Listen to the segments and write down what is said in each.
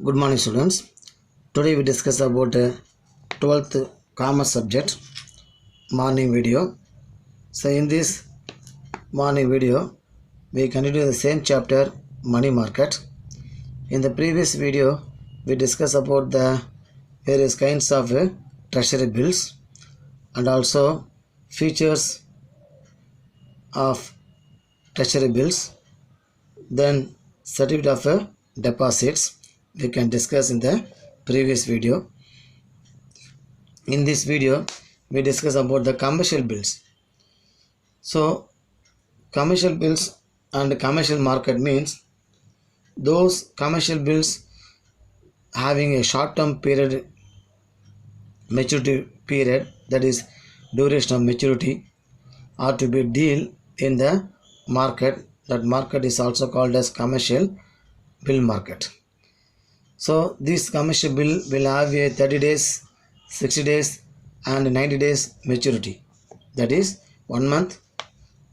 Good morning, students. Today we discuss about 12th commerce subject morning video. So in this morning video, we continue the same chapter money market. In the previous video, we discuss about the various kinds of treasury bills and also features of treasury bills. Then certificate of deposits we can discuss in the previous video. In this video we discuss about the commercial bills. So commercial bills and commercial market means those commercial bills having a short-term period maturity period, that is duration of maturity, or to be deal in the market. That market is also called as commercial bill market. So this commercial bill will have a 30 days, 60 days and 90 days maturity. That is 1 month,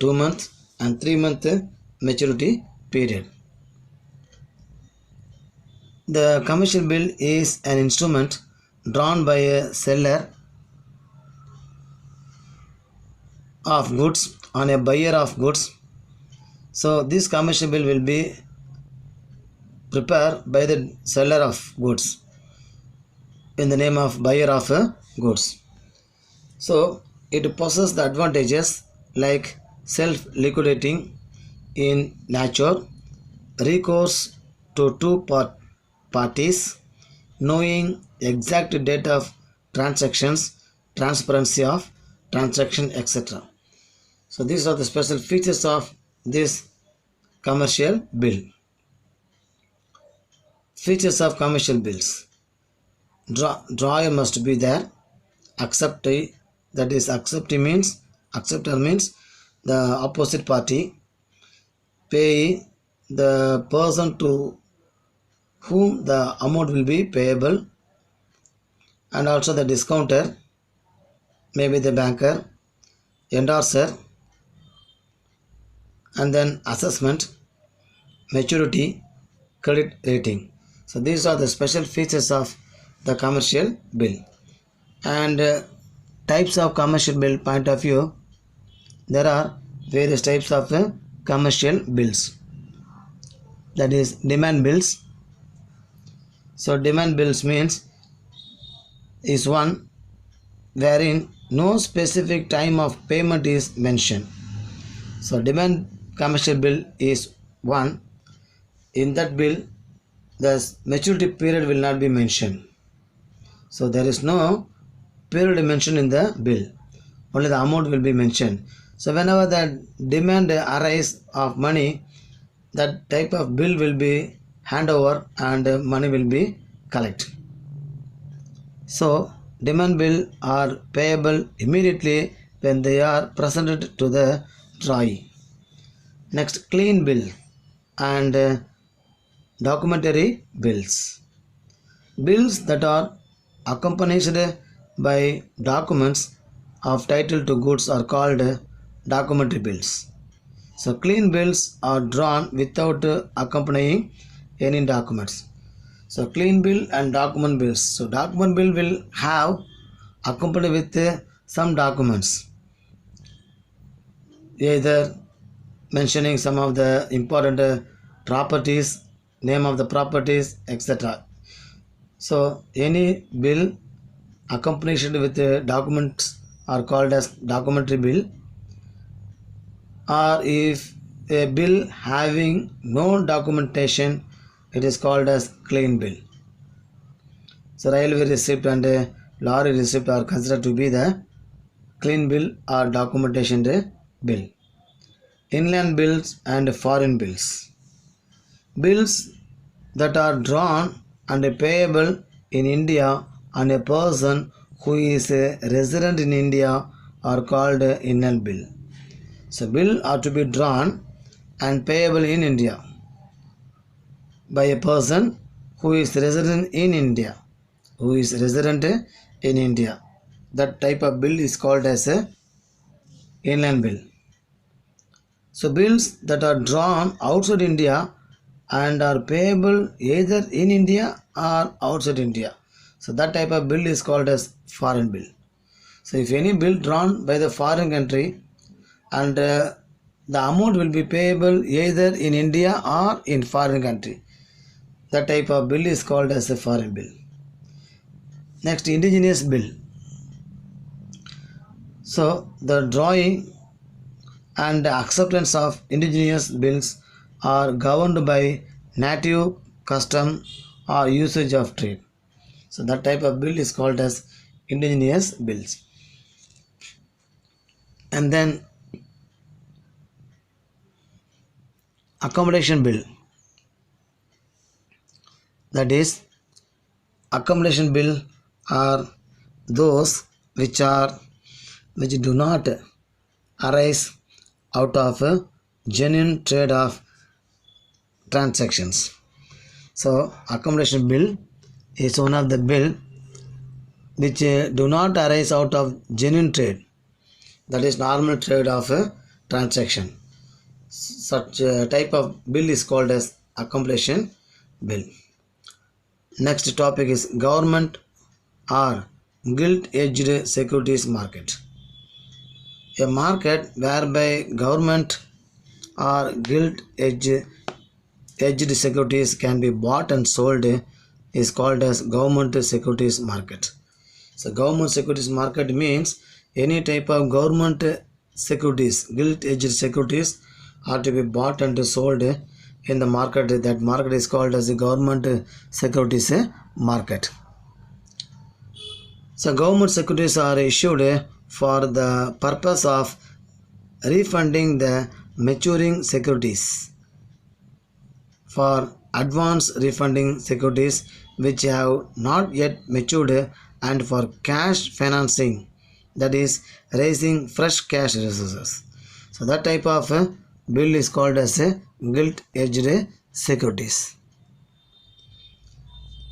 2 months and 3 month maturity period. The commercial bill is an instrument drawn by a seller of goods on a buyer of goods. So this commercial bill will be prepared by the seller of goods in the name of buyer of goods. So it possesses the advantages like self-liquidating in nature, recourse to two parties, knowing exact date of transactions, transparency of transaction, etc. So these are the special features of this commercial bill. Features of commercial bills: drawer must be there, acceptee, that is acceptor means the opposite party, payee, the person to whom the amount will be payable, and also the discounter, maybe the banker, endorser, and then assessment, maturity, credit rating. So these are the special features of the commercial bill. And types of commercial bill point of view, there are various types of commercial bills. That is demand bills. So demand bills means is one wherein no specific time of payment is mentioned. So demand commercial bill is one. In that bill the maturity period will not be mentioned. So there is no period mentioned in the bill, only the amount will be mentioned. So whenever the demand arises of money, that type of bill will be hand over and money will be collected. So demand bill are payable immediately when they are presented to the drawee. Next, clean bill and documentary bills. Bills that are accompanied by documents of title to goods are called documentary bills. So clean bills are drawn without accompanying any documents. So clean bill and document bills. So document bill will have accompanied with some documents, either mentioning some of the important properties, name of the properties, etc. So any bill accompanied with documents are called as documentary bill. Or if a bill having no documentation, it is called as clean bill. So railway receipt and lorry receipt are considered to be the clean bill or documentation bill. Inland bills and foreign bills. Bills that are drawn and payable in India on a person who is a resident in India are called inland bill. So bill are to be drawn and payable in India by a person who is resident in India. That type of bill is called as a inland bill. So bills that are drawn outside India and are payable either in India or outside India. So that type of bill is called as foreign bill. So if any bill drawn by the foreign country and the amount will be payable either in India or in foreign country, that type of bill is called as a foreign bill. Next, indigenous bill. So the drawing and acceptance of indigenous bills are governed by native custom or usage of trade. So that type of bill is called as indigenous bills. And then accommodation bill. That is, accommodation bill are those which do not arise out of a genuine trade of transactions. So accommodation bill is one of the bill which do not arise out of genuine trade, that is normal trade of a transaction. Such type of bill is called as accommodation bill. Next topic is government or gilt-edged securities market. A market whereby government or gilt-edged securities can be bought and sold is called as government securities market. So government securities market means any type of government securities, gilt-edged securities are to be bought and sold in the market. That market is called as the government securities market. So government securities are issued for the purpose of refunding the maturing securities, for advance refunding securities which have not yet matured, and for cash financing, that is raising fresh cash resources. So that type of bill is called as a gilt-edged securities.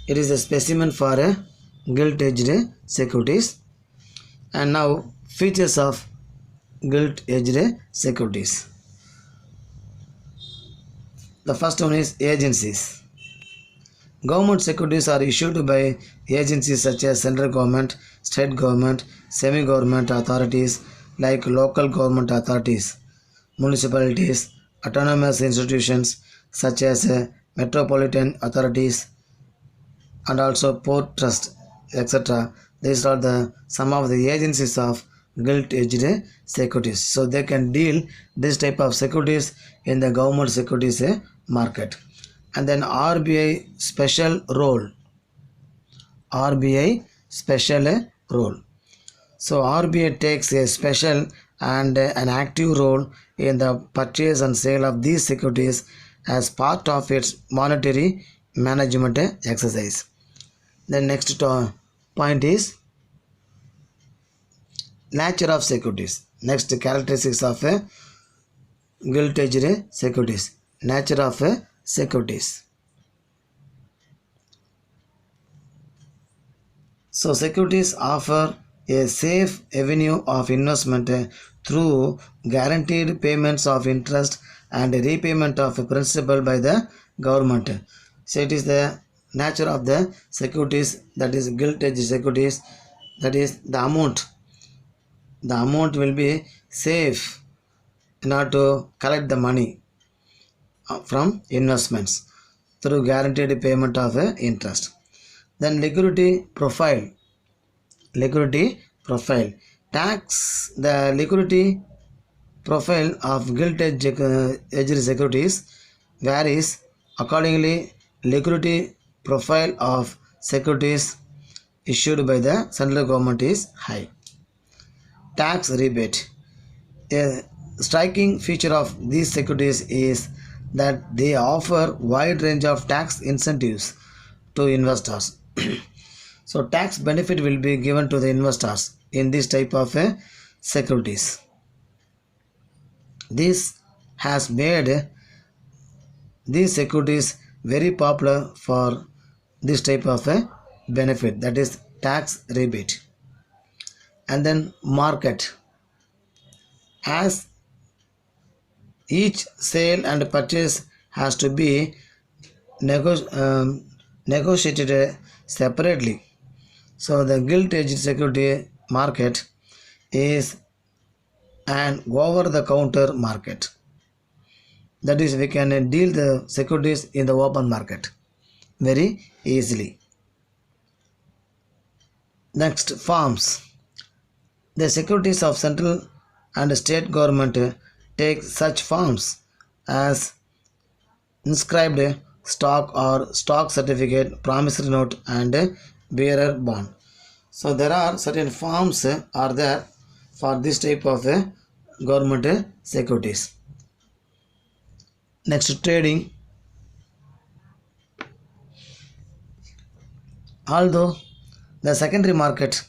It is a specimen for a gilt-edged securities. And now features of gilt-edged securities. The first one is agencies. Government securities are issued by agencies such as central government, state government, semi-government authorities like local government authorities, municipalities, autonomous institutions such as metropolitan authorities, and also port trust, etc. These are some of the agencies of gilt-edged securities. So they can deal this type of securities in the government securities market. And then RBI special role. RBI special role. So RBI takes a special and an active role in the purchase and sale of these securities as part of its monetary management exercise. The next point is nature of securities. Next, characteristics of gilt-edged securities. Nature of securities. So securities offer a safe avenue of investment through guaranteed payments of interest and repayment of principal by the government. So it is the nature of the securities, that is gilt-edged securities, that is the amount. The amount will be safe in order to collect the money from investments through guaranteed payment of interest. Then liquidity profile. Liquidity profile. The liquidity profile of gilt-edged securities varies accordingly. Liquidity profile of securities issued by the central government is high. Tax rebate. A striking feature of these securities is that they offer wide range of tax incentives to investors. So tax benefit will be given to the investors in this type of securities. This has made these securities very popular for this type of benefit, that is tax rebate. And then market. As each sale and purchase has to be negotiated separately. So the gilt-edged security market is an over-the-counter market. That is, we can deal the securities in the open market very easily. Next, farms. The securities of central and state government take such forms as inscribed stock or stock certificate, promissory note, and bearer bond. So there are certain forms are there for this type of government securities. Next, trading. Although the secondary market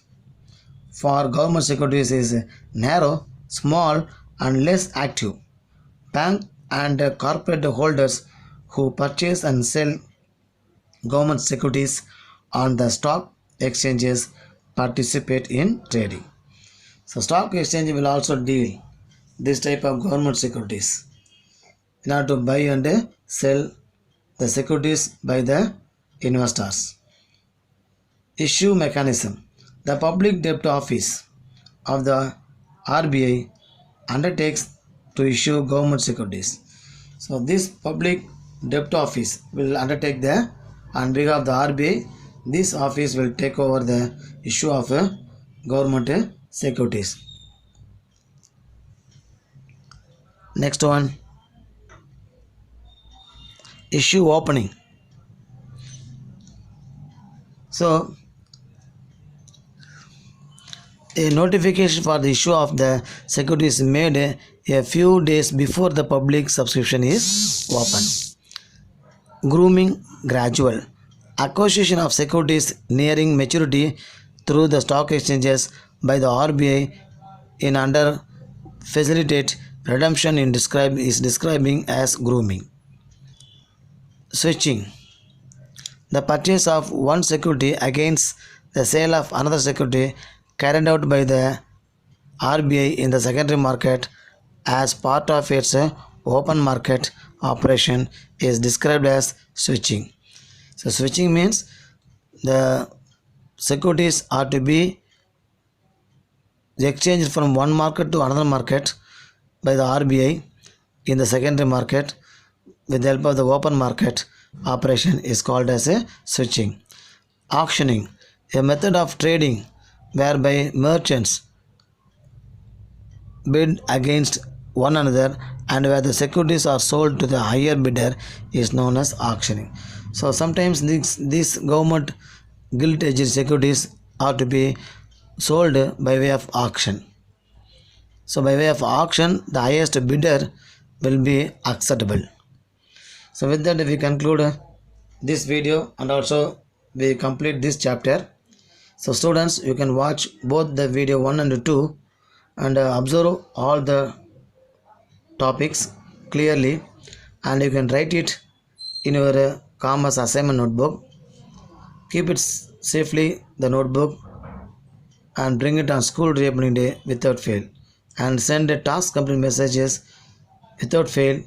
for government securities is narrow, small, and less active, bank and corporate holders who purchase and sell government securities on the stock exchanges participate in trading. So stock exchange will also deal this type of government securities in order to buy and sell the securities by the investors. Issue mechanism. The Public Debt Office of the RBI undertakes to issue government securities. So this Public Debt Office will undertake the on behalf of the RBI. This office will take over the issue of government securities. Next one, issue opening. So a notification for the issue of the security is made a few days before the public subscription is open. Grooming gradual. Acquisition of securities nearing maturity through the stock exchanges by the RBI in under facilitate redemption is describing as grooming. Switching. The purchase of one security against the sale of another security carried out by the RBI in the secondary market as part of its open market operation is described as switching. So switching means the securities are to be exchanged from one market to another market by the RBI in the secondary market with the help of the open market operation is called as a switching. Auctioning, a method of trading whereby merchants bid against one another and where the securities are sold to the higher bidder is known as auctioning. So sometimes these government gilt-edged securities are to be sold by way of auction. So by way of auction, the highest bidder will be acceptable. So with that we conclude this video and also we complete this chapter. So students, you can watch both the video 1 and 2 and observe all the topics clearly, and you can write it in your commerce assignment notebook. Keep it safely the notebook and bring it on school reopening day without fail, and send a task complete messages without fail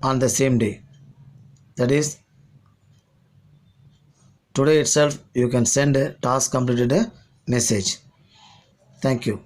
on the same day. That is, today itself you can send a task completed a message. Thank you.